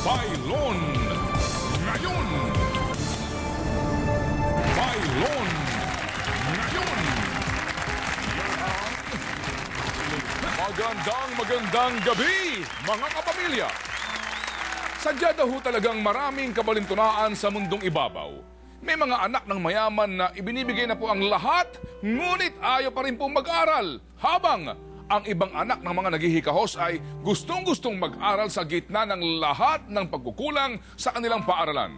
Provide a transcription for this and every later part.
Bailon Ngayon. Bailon Ngayon. Magandang gabi, mga kapamilya. Sadya daw talagang maraming kabalintunaan sa mundong ibabaw. May mga anak ng mayaman na ibinibigay na po ang lahat, ngunit ayaw pa rin po mag-aral. Habang ang ibang anak ng mga naghihikahos ay gustong-gustong mag-aral sa gitna ng lahat ng pagkukulang sa kanilang paaralan.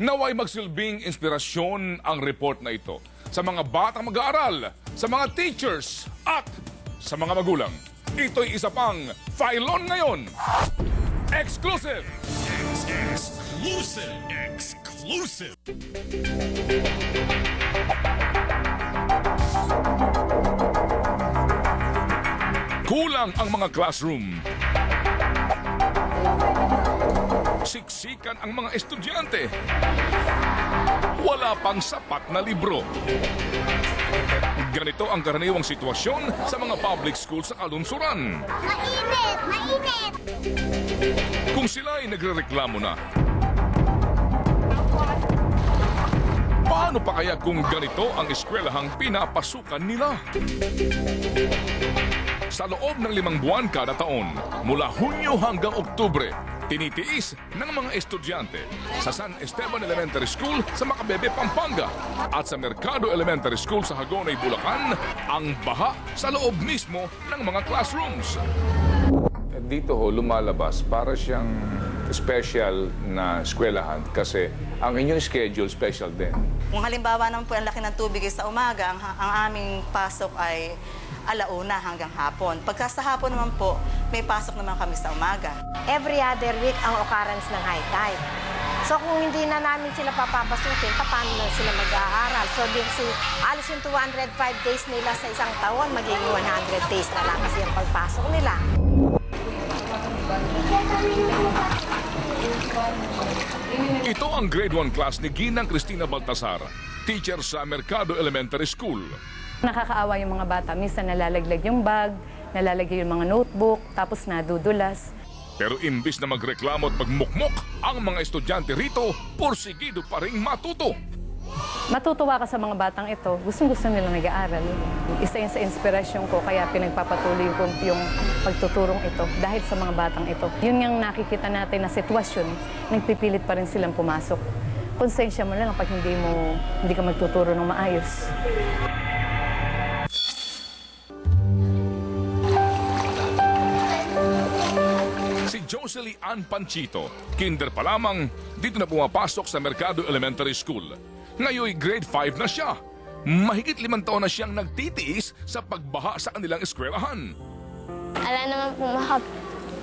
Naway magsilbing inspirasyon ang report na ito sa mga batang mag-aaral, sa mga teachers at sa mga magulang. Ito'y isa pang Bailon Ngayon. Exclusive! Exclusive! Kulang ang mga classroom. Siksikan ang mga estudyante. Wala pang sapat na libro. Ganito ang karaniwang sitwasyon sa mga public schools sa kalunsuran. Mainit! Mainit! Kung sila ay nagrereklamo na, paano pa kaya kung ganito ang eskwelahang pinapasukan nila? Sa loob ng 5 buwan kada taon, mula Hunyo hanggang Oktubre, tinitiis ng mga estudyante sa San Esteban Elementary School sa Macabebe, Pampanga at sa Mercado Elementary School sa Hagonoy, Bulacan ang baha sa loob mismo ng mga classrooms. Dito ho, lumalabas para siyang special na eskwelahan kasi ang inyong schedule special din. Kung halimbawa naman po ang laki ng tubig ay sa umaga, ang aming pasok ay 1:00 hanggang hapon. Pagka sa hapon naman po, may pasok naman kami sa umaga. Every other week ang occurrence ng high tide. So kung hindi na namin sila papapasukin, paano na sila mag-aaral? So alis yung 205 days nila sa isang taon, magiging 100 days na lang kasi yung pagpasok nila. Ito ang grade 1 class ni Ginang Cristina Baltasar, teacher sa Mercado Elementary School. Nakakaawa yung mga bata. Minsan nalalaglag yung bag, nalalagay yung mga notebook, tapos nadudulas. Pero imbis na magreklamo at magmukmok, ang mga estudyante rito, porsigido pa ring matuto. Matutuwa ka sa mga batang ito. Gustong-gusto nilang nag-aaral. Isa yun sa inspirasyon ko, kaya pinagpapatuloy ko yung pagtuturong ito dahil sa mga batang ito. Yun yung nakikita natin na sitwasyon, nagpipilit pa rin silang pumasok. Konsensya mo lang pag hindi ka magtuturo ng maayos. Si Jocelyn Ann Panchito, kinder pa lamang, dito na pumapasok sa Mercado Elementary School. Ngayon grade 5 na siya. Mahigit 5 taon na siyang nagtitiis sa pagbaha sa kanilang eskwelahan. Ala naman po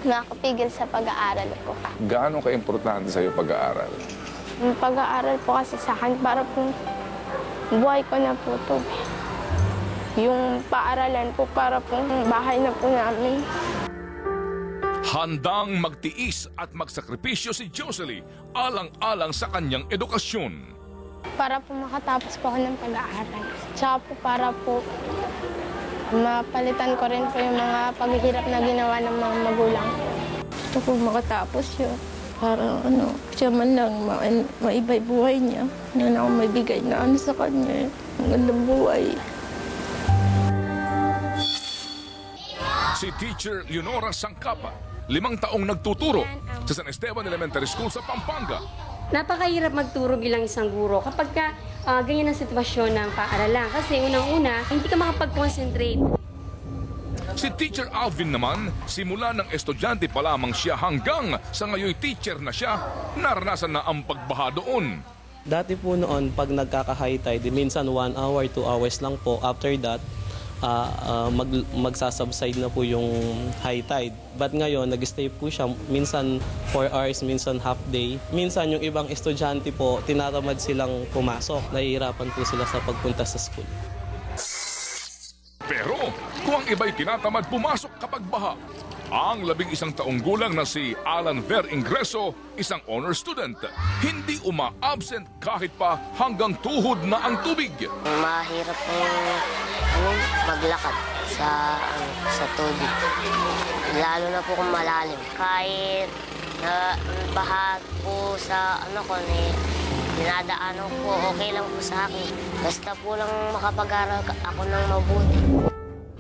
makapigil sa pag-aaral ko. Gaano ka-importante sa iyo pag-aaral? Yung pag-aaral po kasi sa akin, para po buhay ko na po ito. Yung paaralan po, para po bahay na po namin. Handang magtiis at magsakripisyo si Jocelyn alang-alang sa kanyang edukasyon. Para po makatapos po ako ng pag-aaral. Tsaka po para po mapalitan ko rin po yung mga paghihirap na ginawa ng mga magulang. Gusto ko makatapos yun. Para siya man lang maibay buhay niya. Hindi na ako maibigay na sa kanya. Ang gandang buhay. Si Teacher Leonora Sangkapa, 5 taong nagtuturo sa San Esteban Elementary School sa Pampanga. Napakahirap magturo bilang isang guro kapag ganyan ang sitwasyon ng paaralan. Kasi unang-una, hindi ka makapag-concentrate. Si Teacher Alvin naman, simula ng estudyante pa lamang siya hanggang sa ngayon teacher na siya, naranasan na ang pagbaha doon. Dati po noon, pag nagkaka-high tide, minsan 1 hour, 2 hours lang po. After that, magsasubside na po yung high tide. But ngayon, nag-stay po siya minsan 4 hours, minsan half day. Minsan yung ibang estudyante po, tinatamad silang pumasok. Nahihirapan po sila sa pagpunta sa school. Pero kung ang iba'y tinatamad pumasok kapag baha, ang 11 taong gulang na si Alan Ver Ingreso, isang honor student, hindi uma-absent kahit pa hanggang tuhod na ang tubig. Mahirap maglakad sa tubig. Lalo na po kung malalim. Kahit Sa bahag po sa ano ko, dinadaanan ko, okay lang po sa akin. Basta po lang makapag-aral ako ng mabuti.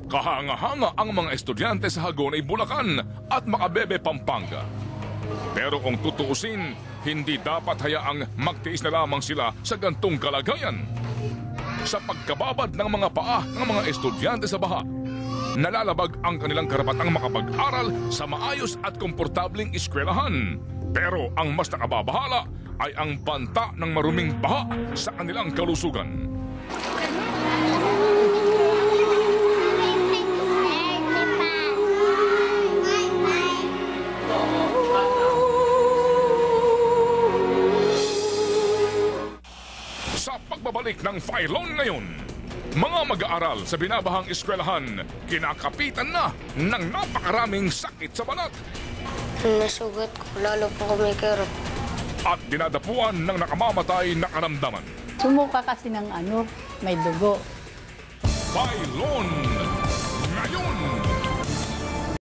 Kahanga-hanga ang mga estudyante sa Hagonay, Bulacan at Makabebe, Pampanga. Pero kung tutuusin, hindi dapat hayaang magtiis na lamang sila sa gantong kalagayan. Sa pagkababad ng mga paa ng mga estudyante sa baha, nalalabag ang kanilang karapatang makapag-aral sa maayos at komportabling eskwelahan. Pero ang mas nakababahala ay ang banta ng maruming baha sa kanilang kalusugan. Sa pagbabalik ng Phylon ngayon, mga mag-aaral sa binabahang eskwelahan kinakapitan na ng napakaraming sakit sa balat. Nasugat ko, lalo po kumikirot. At dinadapuan ng nakamamatay na karamdaman. Sumuka kasi ng may dugo. Phylon ngayon.